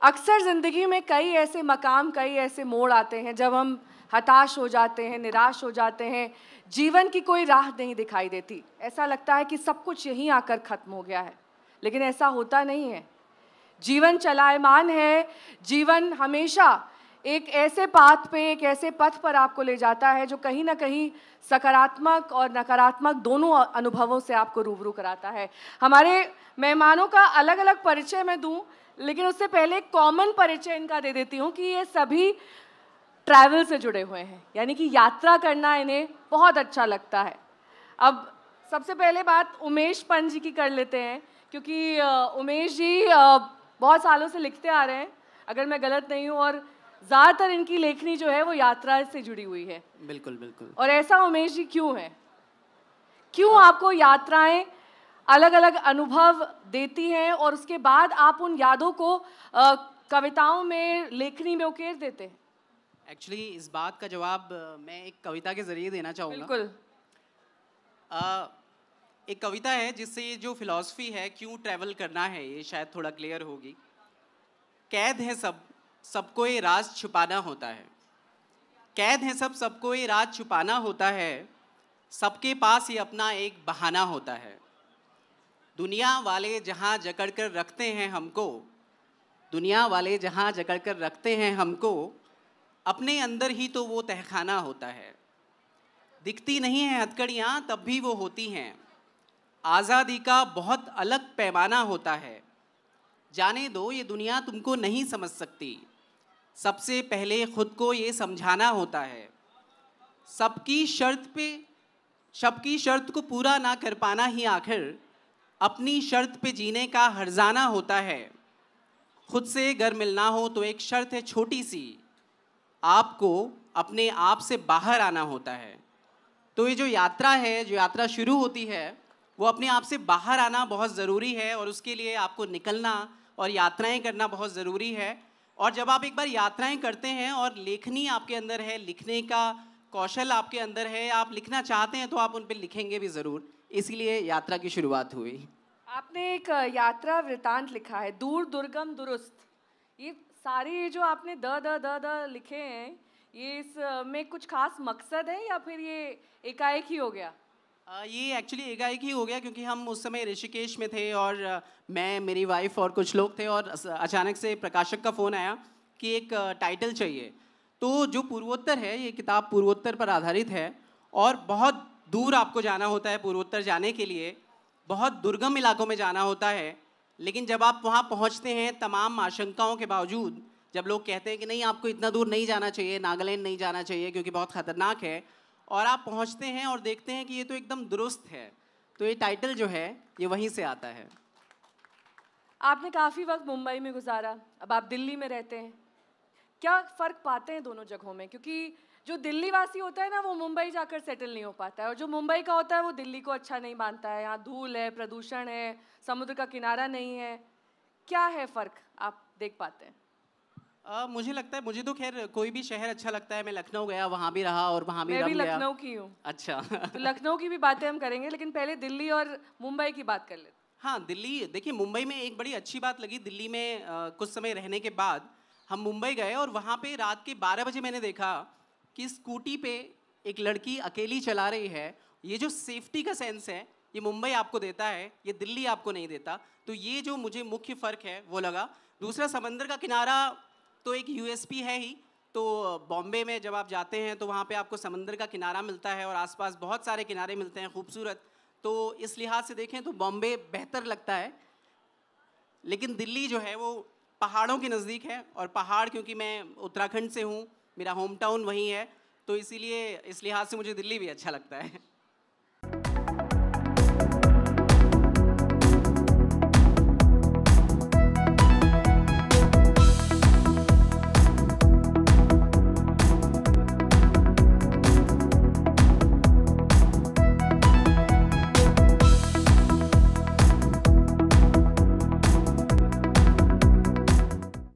अक्सर ज़िंदगी में कई ऐसे मकाम, कई ऐसे मोड़ आते हैं जब हम हताश हो जाते हैं, निराश हो जाते हैं, जीवन की कोई राह नहीं दिखाई देती। ऐसा लगता है कि सब कुछ यहीं आकर ख़त्म हो गया है, लेकिन ऐसा होता नहीं है। जीवन चलायमान है, जीवन हमेशा एक ऐसे पाथ पे, एक ऐसे पथ पर आपको ले जाता है जो कहीं ना कहीं सकारात्मक और नकारात्मक दोनों अनुभवों से आपको रूबरू कराता है। हमारे मेहमानों का अलग अलग परिचय मैं दूं, लेकिन उससे पहले एक कॉमन परिचय इनका दे देती हूँ कि ये सभी ट्रैवल से जुड़े हुए हैं, यानी कि यात्रा करना इन्हें बहुत अच्छा लगता है। अब सबसे पहले बात उमेश पंत जी की कर लेते हैं, क्योंकि उमेश जी बहुत सालों से लिखते आ रहे हैं, अगर मैं गलत नहीं हूँ, और ज़्यादातर इनकी लेखनी जो है वो यात्रा से जुड़ी हुई है। बिल्कुल बिल्कुल। और ऐसा उमेश जी क्यों है? क्यों आपको यात्राएं अलग अलग अनुभव देती हैं और उसके बाद आप उन यादों को कविताओं में, लेखनी में उकेर देते हैं? एक्चुअली इस बात का जवाब मैं एक कविता के जरिए देना चाहूँगा। बिल्कुल। एक कविता है जिससे ये जो फिलॉसफी है क्यों ट्रैवल करना है ये शायद थोड़ा क्लियर होगी। कैद है सब, सबको ये राज छुपाना होता है। कैद है सब, सबको ये राज छुपाना होता है। सबके पास ये अपना एक बहाना होता है। दुनिया वाले जहाँ जकड़ कर रखते हैं हमको, दुनिया वाले जहाँ जकड़ कर रखते हैं हमको, अपने अंदर ही तो वो तहखाना होता है। दिखती नहीं है हथकड़ियाँ तब भी वो होती हैं। आज़ादी का बहुत अलग पैमाना होता है। जाने दो ये दुनिया तुमको नहीं समझ सकती। सबसे पहले खुद को ये समझाना होता है। सबकी शर्त को पूरा ना कर पाना ही आखिर अपनी शर्त पे जीने का हर्जाना होता है। खुद से अगर मिलना हो तो एक शर्त है छोटी सी, आपको अपने आप से बाहर आना होता है। तो ये जो यात्रा है, जो यात्रा शुरू होती है, वो अपने आप से बाहर आना बहुत ज़रूरी है और उसके लिए आपको निकलना और यात्राएं करना बहुत ज़रूरी है। और जब आप एक बार यात्राएं करते हैं और लेखनी आपके अंदर है, लिखने का कौशल आपके अंदर है, आप लिखना चाहते हैं तो आप उन पर लिखेंगे भी ज़रूर। इसीलिए यात्रा की शुरुआत हुई। आपने एक यात्रा वृतांत लिखा है, दूर दुर्गम दुरुस्त। ये सारे जो आपने द लिखे हैं, ये इसमें कुछ खास मकसद है या फिर ये एकाएक ही हो गया? ये एक्चुअली एकाएक ही हो गया क्योंकि हम उस समय ऋषिकेश में थे और मैं, मेरी वाइफ और कुछ लोग थे और अचानक से प्रकाशक का फ़ोन आया कि एक टाइटल चाहिए। तो जो पूर्वोत्तर है, ये किताब पूर्वोत्तर पर आधारित है और बहुत दूर आपको जाना होता है पूर्वोत्तर जाने के लिए, बहुत दुर्गम इलाकों में जाना होता है। लेकिन जब आप वहाँ पहुँचते हैं, तमाम आशंकाओं के बावजूद, जब लोग कहते हैं कि नहीं आपको इतना दूर नहीं जाना चाहिए, नागालैंड नहीं जाना चाहिए क्योंकि बहुत ख़तरनाक है, और आप पहुँचते हैं और देखते हैं कि ये तो एकदम दुरुस्त है, तो ये टाइटल जो है ये वहीं से आता है। आपने काफ़ी वक्त मुंबई में गुजारा, अब आप दिल्ली में रहते हैं। क्या फ़र्क पाते हैं दोनों जगहों में? क्योंकि जो दिल्ली वासी होता है ना, वो मुंबई जाकर सेटल नहीं हो पाता है, और जो मुंबई का होता है वो दिल्ली को अच्छा नहीं मानता है। यहाँ धूल है, प्रदूषण है, समुद्र का किनारा नहीं है। क्या है फ़र्क, आप देख पाते हैं? मुझे लगता है, मुझे तो खैर कोई भी शहर अच्छा लगता है। मैं लखनऊ गया, वहाँ भी रहा और वहाँ भी मैं भी रम गया। लखनऊ की हूँ। अच्छा। तो लखनऊ की भी बातें हम करेंगे, लेकिन पहले दिल्ली और मुंबई की बात कर लेते हैं। हाँ, दिल्ली, देखिए मुंबई में एक बड़ी अच्छी बात लगी। दिल्ली में कुछ समय रहने के बाद हम मुंबई गए और वहाँ पे रात के 12 बजे मैंने देखा कि स्कूटी पे एक लड़की अकेली चला रही है। ये जो सेफ्टी का सेंस है, ये मुंबई आपको देता है, ये दिल्ली आपको नहीं देता। तो ये जो मुझे मुख्य फ़र्क है वो लगा। दूसरा, समंदर का किनारा तो एक यूएसपी है ही। तो बॉम्बे में जब आप जाते हैं तो वहाँ पे आपको समंदर का किनारा मिलता है और आसपास बहुत सारे किनारे मिलते हैं खूबसूरत। तो इस लिहाज से देखें तो बॉम्बे बेहतर लगता है। लेकिन दिल्ली जो है वो पहाड़ों के नज़दीक है, और पहाड़, क्योंकि मैं उत्तराखंड से हूँ, मेरा होम टाउन वहीं है, तो इसीलिए इस लिहाज से मुझे दिल्ली भी अच्छा लगता है।